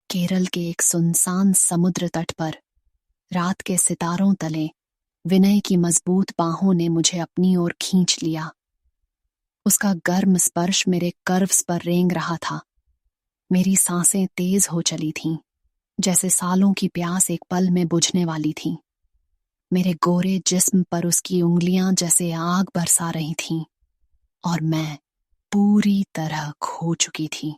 केरल के एक सुनसान समुद्र तट पर रात के सितारों तले विनय की मजबूत बाहों ने मुझे अपनी ओर खींच लिया। उसका गर्म स्पर्श मेरे कर्व्स पर रेंग रहा था। मेरी सांसें तेज हो चली थीं, जैसे सालों की प्यास एक पल में बुझने वाली थी। मेरे गोरे जिस्म पर उसकी उंगलियां जैसे आग बरसा रही थीं, और मैं पूरी तरह खो चुकी थी।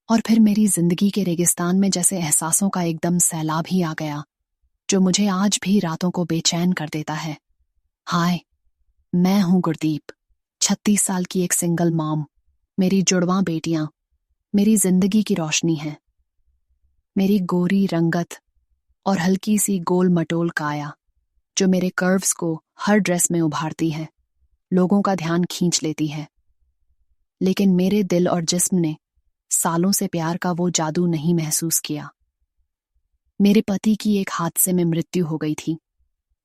और फिर मेरी जिंदगी के रेगिस्तान में जैसे एहसासों का एकदम सैलाब ही आ गया, जो मुझे आज भी रातों को बेचैन कर देता है। हाय, मैं हूं गुरदीप, 36 साल की एक सिंगल मॉम। मेरी जुड़वां बेटियां मेरी जिंदगी की रोशनी है। मेरी गोरी रंगत और हल्की सी गोल मटोल काया, जो मेरे कर्व्स को हर ड्रेस में उभारती है, लोगों का ध्यान खींच लेती है। लेकिन मेरे दिल और जिस्म ने सालों से प्यार का वो जादू नहीं महसूस किया। मेरे पति की एक हादसे में मृत्यु हो गई थी,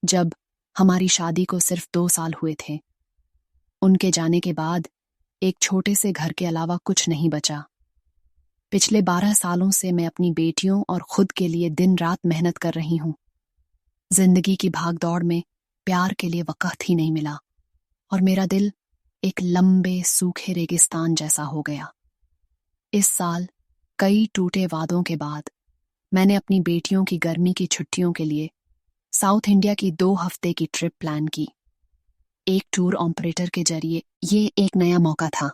जब हमारी शादी को सिर्फ 2 साल हुए थे। उनके जाने के बाद एक छोटे से घर के अलावा कुछ नहीं बचा। पिछले 12 सालों से मैं अपनी बेटियों और खुद के लिए दिन रात मेहनत कर रही हूं। जिंदगी की भागदौड़ में प्यार के लिए वक़्त ही नहीं मिला, और मेरा दिल एक लंबे सूखे रेगिस्तान जैसा हो गया। इस साल कई टूटे वादों के बाद मैंने अपनी बेटियों की गर्मी की छुट्टियों के लिए साउथ इंडिया की 2 हफ्ते की ट्रिप प्लान की। एक टूर ऑपरेटर के जरिए ये एक नया मौका था,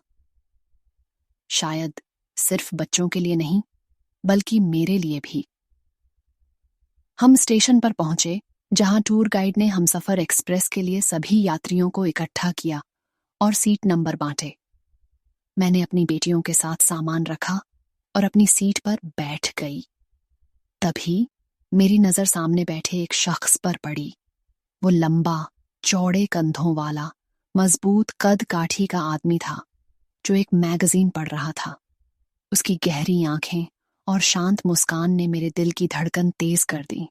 शायद सिर्फ बच्चों के लिए नहीं, बल्कि मेरे लिए भी। हम स्टेशन पर पहुंचे, जहां टूर गाइड ने हमसफर एक्सप्रेस के लिए सभी यात्रियों को इकट्ठा किया और सीट नंबर बांटे। मैंने अपनी बेटियों के साथ सामान रखा और अपनी सीट पर बैठ गई। तभी मेरी नजर सामने बैठे एक शख्स पर पड़ी। वो लंबा, चौड़े कंधों वाला, मजबूत कद काठी का आदमी था, जो एक मैगजीन पढ़ रहा था। उसकी गहरी आंखें और शांत मुस्कान ने मेरे दिल की धड़कन तेज कर दी।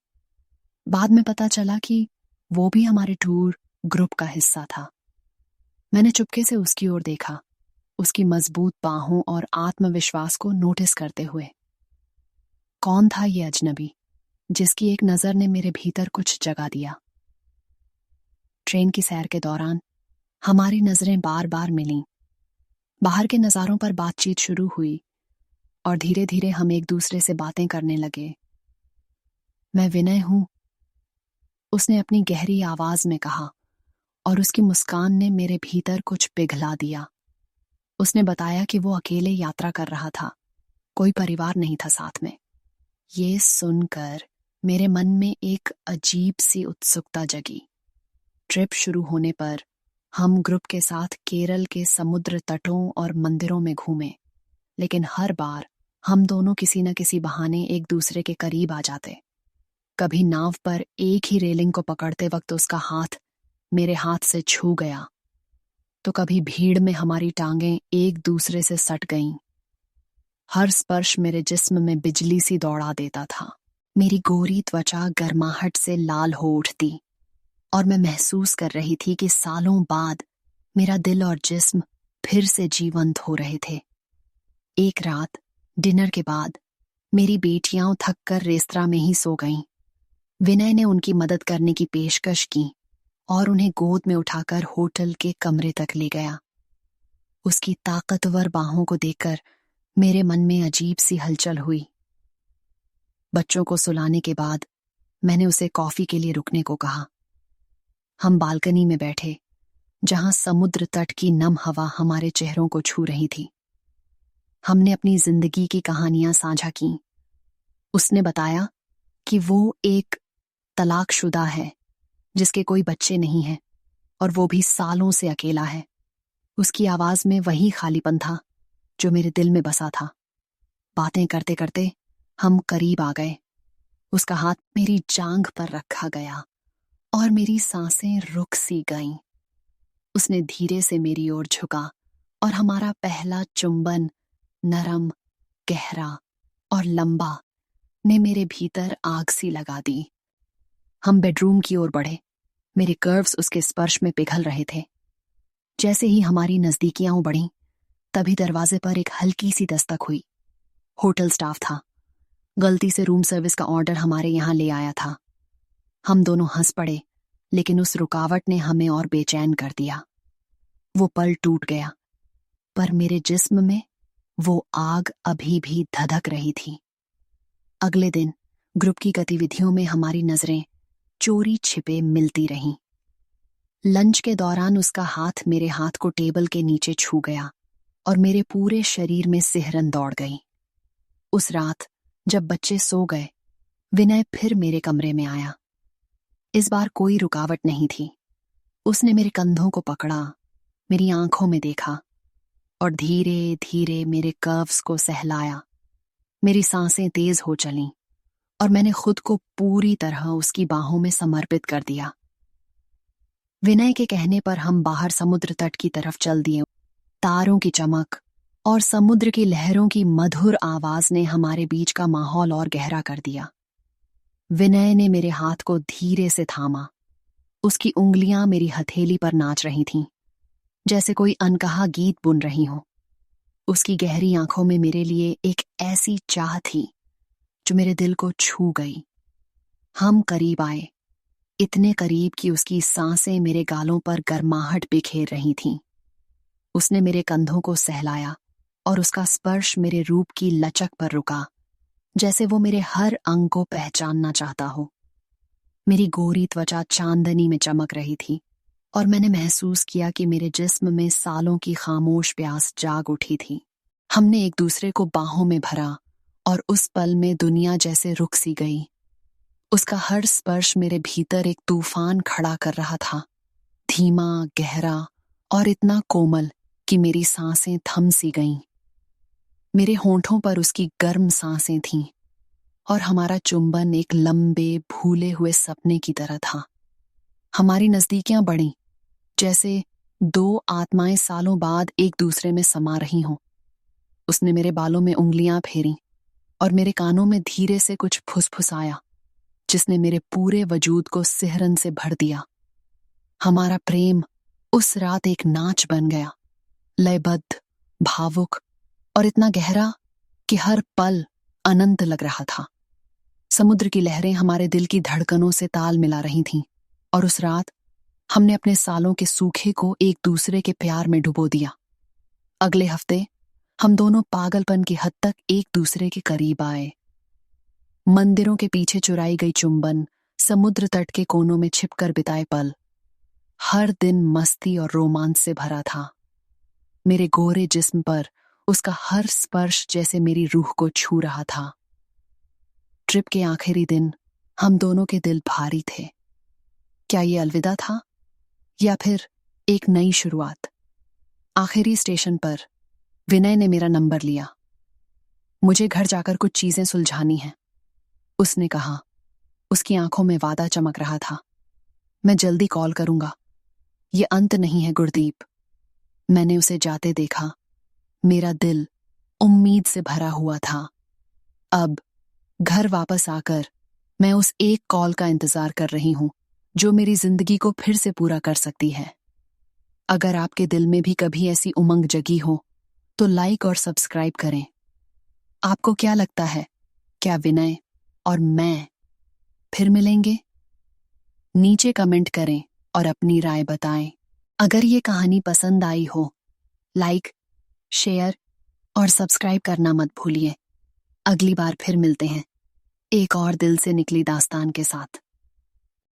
बाद में पता चला कि वो भी हमारे टूर ग्रुप का हिस्सा था। मैंने चुपके से उसकी ओर देखा, उसकी मजबूत बाहों और आत्मविश्वास को नोटिस करते हुए। कौन था ये अजनबी, जिसकी एक नजर ने मेरे भीतर कुछ जगा दिया? ट्रेन की सैर के दौरान हमारी नजरें बार बार मिलीं। बाहर के नजारों पर बातचीत शुरू हुई, और धीरे धीरे हम एक दूसरे से बातें करने लगे। मैं विनय हूं, उसने अपनी गहरी आवाज में कहा, और उसकी मुस्कान ने मेरे भीतर कुछ पिघला दिया। उसने बताया कि वो अकेले यात्रा कर रहा था, कोई परिवार नहीं था साथ में। ये सुनकर मेरे मन में एक अजीब सी उत्सुकता जगी। ट्रिप शुरू होने पर हम ग्रुप के साथ केरल के समुद्र तटों और मंदिरों में घूमे, लेकिन हर बार हम दोनों किसी न किसी बहाने एक दूसरे के करीब आ जाते। कभी नाव पर एक ही रेलिंग को पकड़ते वक्त उसका हाथ मेरे हाथ से छू गया, तो कभी भीड़ में हमारी टांगें एक दूसरे से सट गईं। हर स्पर्श मेरे जिस्म में बिजली सी दौड़ा देता था। मेरी गोरी त्वचा गर्माहट से लाल हो उठती, और मैं महसूस कर रही थी कि सालों बाद मेरा दिल और जिस्म फिर से जीवंत हो रहे थे। एक रात डिनर के बाद मेरी बेटियां थककर रेस्तरां में ही सो गईं। विनय ने उनकी मदद करने की पेशकश की और उन्हें गोद में उठाकर होटल के कमरे तक ले गया। उसकी ताकतवर बाहों को देखकर मेरे मन में अजीब सी हलचल हुई। बच्चों को सुलाने के बाद मैंने उसे कॉफी के लिए रुकने को कहा। हम बालकनी में बैठे, जहां समुद्र तट की नम हवा हमारे चेहरों को छू रही थी। हमने अपनी जिंदगी की कहानियां साझा की। उसने बताया कि वो एक तलाकशुदा है, जिसके कोई बच्चे नहीं हैं, और वो भी सालों से अकेला है। उसकी आवाज में वही खालीपन था जो मेरे दिल में बसा था। बातें करते करते हम करीब आ गए। उसका हाथ मेरी जांघ पर रखा गया और मेरी सांसें रुक सी गईं। उसने धीरे से मेरी ओर झुका, और हमारा पहला चुंबन, नरम, गहरा और लंबा, ने मेरे भीतर आग सी लगा दी। हम बेडरूम की ओर बढ़े। मेरे कर्व्स उसके स्पर्श में पिघल रहे थे। जैसे ही हमारी नजदीकियां बढ़ीं, तभी दरवाजे पर एक हल्की सी दस्तक हुई। होटल स्टाफ था। गलती से रूम सर्विस का ऑर्डर हमारे यहाँ ले आया था। हम दोनों हंस पड़े, लेकिन उस रुकावट ने हमें और बेचैन कर दिया। वो पल टूट गया, पर मेरे जिस्म में वो आग अभी भी धधक रही थी। अगले दिन ग्रुप की गतिविधियों में हमारी नजरें चोरी छिपे मिलती रहीं। लंच के दौरान उसका हाथ मेरे हाथ को टेबल के नीचे छू गया और मेरे पूरे शरीर में सिहरन दौड़ गई। उस रात जब बच्चे सो गए, विनय फिर मेरे कमरे में आया। इस बार कोई रुकावट नहीं थी। उसने मेरे कंधों को पकड़ा, मेरी आंखों में देखा और धीरे धीरे मेरे कर्व्स को सहलाया। मेरी सांसें तेज हो चलीं और मैंने खुद को पूरी तरह उसकी बाहों में समर्पित कर दिया। विनय के कहने पर हम बाहर समुद्र तट की तरफ चल दिए। तारों की चमक और समुद्र की लहरों की मधुर आवाज ने हमारे बीच का माहौल और गहरा कर दिया। विनय ने मेरे हाथ को धीरे से थामा। उसकी उंगलियां मेरी हथेली पर नाच रही थीं, जैसे कोई अनकहा गीत बुन रही हो। उसकी गहरी आंखों में मेरे लिए एक ऐसी चाह थी जो मेरे दिल को छू गई। हम करीब आए, इतने करीब कि उसकी सांसें मेरे गालों पर गर्माहट बिखेर रही थीं। उसने मेरे कंधों को सहलाया और उसका स्पर्श मेरे रूप की लचक पर रुका, जैसे वो मेरे हर अंग को पहचानना चाहता हो। मेरी गोरी त्वचा चांदनी में चमक रही थी और मैंने महसूस किया कि मेरे जिस्म में सालों की खामोश प्यास जाग उठी थी। हमने एक दूसरे को बाहों में भरा और उस पल में दुनिया जैसे रुक सी गई। उसका हर स्पर्श मेरे भीतर एक तूफान खड़ा कर रहा था, धीमा, गहरा और इतना कोमल कि मेरी सांसें थम सी गईं। मेरे होंठों पर उसकी गर्म सांसें थीं और हमारा चुंबन एक लंबे भूले हुए सपने की तरह था। हमारी नजदीकियां बढ़ीं, जैसे दो आत्माएं सालों बाद एक दूसरे में समा रही हों। उसने मेरे बालों में उंगलियां फेरी और मेरे कानों में धीरे से कुछ फुसफुसाया, जिसने मेरे पूरे वजूद को सिहरन से भर दिया। हमारा प्रेम उस रात एक नाच बन गया, लयबद्ध, भावुक और इतना गहरा कि हर पल अनंत लग रहा था। समुद्र की लहरें हमारे दिल की धड़कनों से ताल मिला रही थीं और उस रात हमने अपने सालों के सूखे को एक दूसरे के प्यार में डुबो दिया। अगले हफ्ते हम दोनों पागलपन की हद तक एक दूसरे के करीब आए। मंदिरों के पीछे चुराई गई चुंबन, समुद्र तट के कोनों में छिपकर बिताए पल, हर दिन मस्ती और रोमांच से भरा था। मेरे गोरे जिस्म पर उसका हर स्पर्श जैसे मेरी रूह को छू रहा था। ट्रिप के आखिरी दिन हम दोनों के दिल भारी थे। क्या ये अलविदा था या फिर एक नई शुरुआत? आखिरी स्टेशन पर विनय ने मेरा नंबर लिया। मुझे घर जाकर कुछ चीजें सुलझानी हैं, उसने कहा। उसकी आंखों में वादा चमक रहा था। मैं जल्दी कॉल करूंगा। ये अंत नहीं है गुरदीप। मैंने उसे जाते देखा। मेरा दिल उम्मीद से भरा हुआ था। अब घर वापस आकर मैं उस एक कॉल का इंतजार कर रही हूं जो मेरी जिंदगी को फिर से पूरा कर सकती है। अगर आपके दिल में भी कभी ऐसी उमंग जगी हो तो लाइक और सब्सक्राइब करें। आपको क्या लगता है, क्या विनय और मैं फिर मिलेंगे? नीचे कमेंट करें और अपनी राय बताएं। अगर ये कहानी पसंद आई हो, लाइक, शेयर और सब्सक्राइब करना मत भूलिए। अगली बार फिर मिलते हैं एक और दिल से निकली दास्तान के साथ।